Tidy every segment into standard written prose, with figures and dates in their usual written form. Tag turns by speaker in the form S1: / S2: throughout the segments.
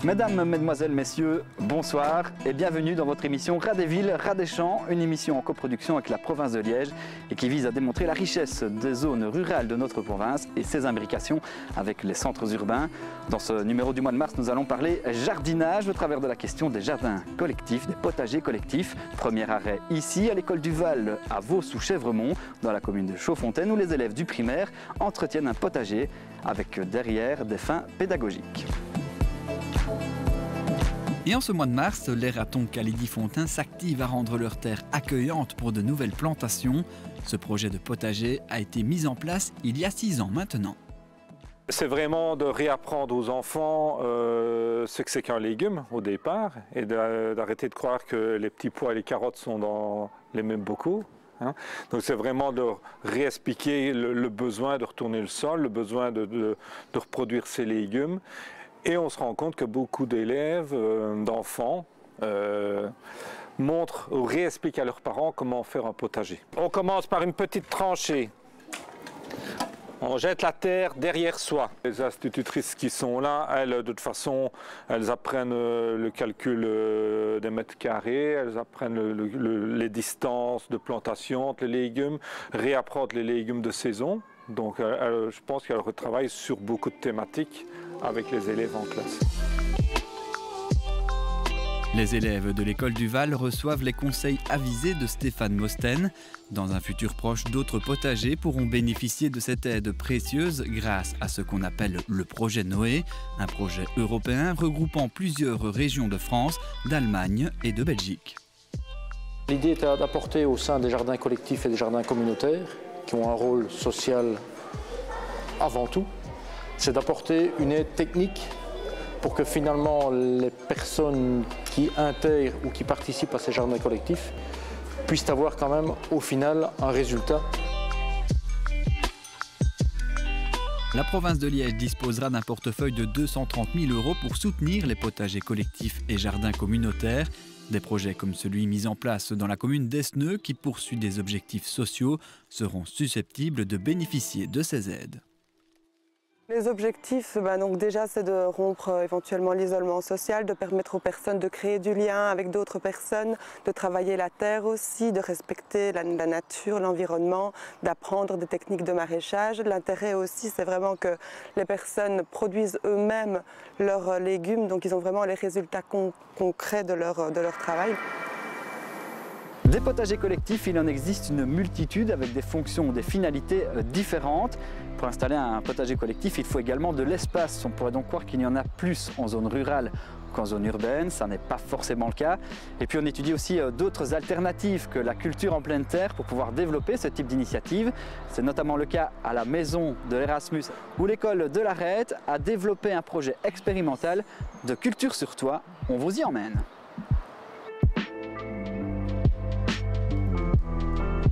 S1: Mesdames, Mesdemoiselles, Messieurs, bonsoir et bienvenue dans votre émission Ras des villes, Ras des champs, une émission en coproduction avec la province de Liège et qui vise à démontrer la richesse des zones rurales de notre province et ses imbrications avec les centres urbains. Dans ce numéro du mois de mars, nous allons parler jardinage au travers de la question des jardins collectifs, des potagers collectifs. Premier arrêt ici à l'école du Val à Vaux-sous-Chèvremont, dans la commune de Chaudfontaine, où les élèves du primaire entretiennent un potager avec derrière des fins pédagogiques.
S2: Et en ce mois de mars, les ratons Calédie-Fontaine s'activent à rendre leurs terres accueillantes pour de nouvelles plantations. Ce projet de potager a été mis en place il y a 6 ans maintenant.
S3: C'est vraiment de réapprendre aux enfants ce que c'est qu'un légume au départ et d'arrêter de croire que les petits pois et les carottes sont dans les mêmes bocaux. Donc c'est vraiment de réexpliquer le besoin de retourner le sol, le besoin de reproduire ces légumes. Et on se rend compte que beaucoup d'élèves, d'enfants, montrent ou réexpliquent à leurs parents comment faire un potager. On commence par une petite tranchée. On jette la terre derrière soi. Les institutrices qui sont là, elles, de toute façon, elles apprennent le calcul des mètres carrés, elles apprennent les distances de plantation entre les légumes, réapprendre les légumes de saison. Donc je pense qu'elles retravaillent sur beaucoup de thématiques avec les élèves en classe.
S2: Les élèves de l'école du Val reçoivent les conseils avisés de Stéphane Mosten. Dans un futur proche, d'autres potagers pourront bénéficier de cette aide précieuse grâce à ce qu'on appelle le projet Noé, un projet européen regroupant plusieurs régions de France, d'Allemagne et de Belgique.
S4: L'idée est d'apporter au sein des jardins collectifs et des jardins communautaires, qui ont un rôle social avant tout, c'est d'apporter une aide technique pour que finalement les personnes qui intègrent ou qui participent à ces jardins collectifs puissent avoir quand même au final un résultat.
S2: La province de Liège disposera d'un portefeuille de 230 000 € pour soutenir les potagers collectifs et jardins communautaires. Des projets comme celui mis en place dans la commune d'Esneux, qui poursuit des objectifs sociaux, seront susceptibles de bénéficier de ces aides.
S5: Les objectifs, donc déjà, c'est de rompre éventuellement l'isolement social, de permettre aux personnes de créer du lien avec d'autres personnes, de travailler la terre aussi, de respecter la nature, l'environnement, d'apprendre des techniques de maraîchage. L'intérêt aussi, c'est vraiment que les personnes produisent eux-mêmes leurs légumes, donc ils ont vraiment les résultats concrets de leur travail.
S1: Des potagers collectifs, il en existe une multitude avec des fonctions, des finalités différentes. Pour installer un potager collectif, il faut également de l'espace. On pourrait donc croire qu'il y en a plus en zone rurale qu'en zone urbaine, ça n'est pas forcément le cas. Et puis on étudie aussi d'autres alternatives que la culture en pleine terre pour pouvoir développer ce type d'initiative. C'est notamment le cas à la maison de l'Erasmus où l'école de l'Arrête a développé un projet expérimental de culture sur toit. On vous y emmène.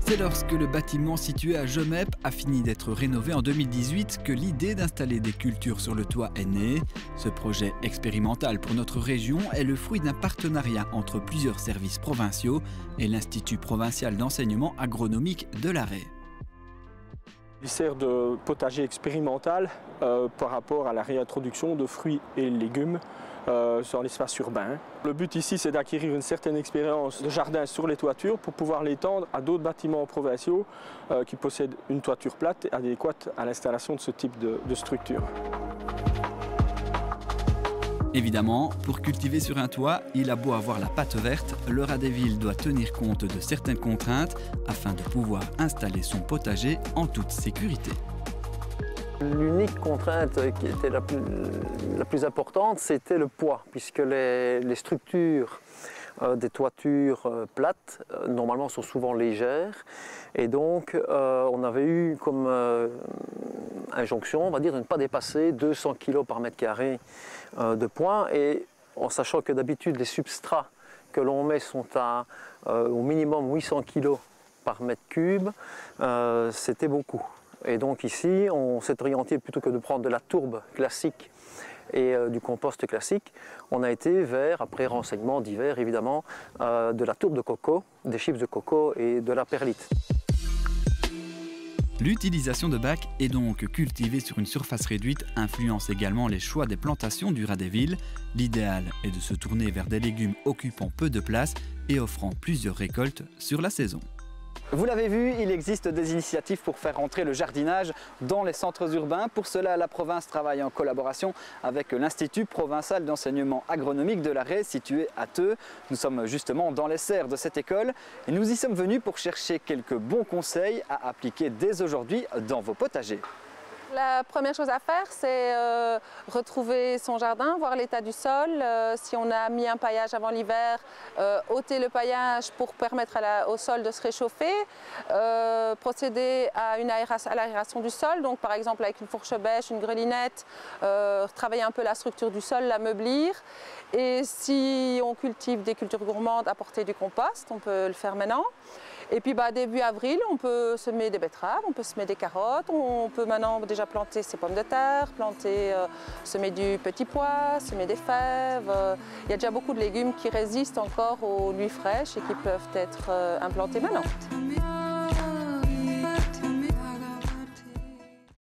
S2: C'est lorsque le bâtiment situé à Jemep a fini d'être rénové en 2018 que l'idée d'installer des cultures sur le toit est née. Ce projet expérimental pour notre région est le fruit d'un partenariat entre plusieurs services provinciaux et l'Institut provincial d'enseignement agronomique de l'Arrée.
S6: Il sert de potager expérimental par rapport à la réintroduction de fruits et légumes sur l'espace urbain. Le but ici, c'est d'acquérir une certaine expérience de jardin sur les toitures pour pouvoir l'étendre à d'autres bâtiments provinciaux qui possèdent une toiture plate adéquate à l'installation de ce type de structure.
S2: Évidemment, pour cultiver sur un toit, il a beau avoir la patte verte, le rat des villes doit tenir compte de certaines contraintes afin de pouvoir installer son potager en toute sécurité.
S4: L'unique contrainte qui était la plus importante, c'était le poids, puisque les structures des toitures plates, normalement, sont souvent légères. Et donc, on avait eu comme injonction, on va dire, de ne pas dépasser 200 kg par mètre carré de poids. Et en sachant que d'habitude, les substrats que l'on met sont à au minimum 800 kg par mètre cube, c'était beaucoup. Et donc ici, on s'est orienté plutôt que de prendre de la tourbe classique et du compost classique, on a été vers, après renseignements divers évidemment, de la tourbe de coco, des chips de coco et de la perlite.
S2: L'utilisation de bacs et donc cultiver sur une surface réduite influence également les choix des plantations du rat des villes. L'idéal est de se tourner vers des légumes occupant peu de place et offrant plusieurs récoltes sur la saison.
S1: Vous l'avez vu, il existe des initiatives pour faire entrer le jardinage dans les centres urbains. Pour cela, la province travaille en collaboration avec l'Institut provincial d'enseignement agronomique de l'Arrée, situé à Theux. Nous sommes justement dans les serres de cette école et nous y sommes venus pour chercher quelques bons conseils à appliquer dès aujourd'hui dans vos potagers.
S7: La première chose à faire, c'est retrouver son jardin, voir l'état du sol. Si on a mis un paillage avant l'hiver, ôter le paillage pour permettre au sol de se réchauffer. Procéder à l'aération du sol, donc par exemple avec une fourche bêche, une grelinette, travailler un peu la structure du sol, l'ameublir. Et si on cultive des cultures gourmandes, apporter du compost, on peut le faire maintenant. Et puis début avril, on peut semer des betteraves, on peut semer des carottes, on peut maintenant déjà planter ses pommes de terre, semer du petit pois, semer des fèves. Il y a déjà beaucoup de légumes qui résistent encore aux nuits fraîches et qui peuvent être implantés maintenant.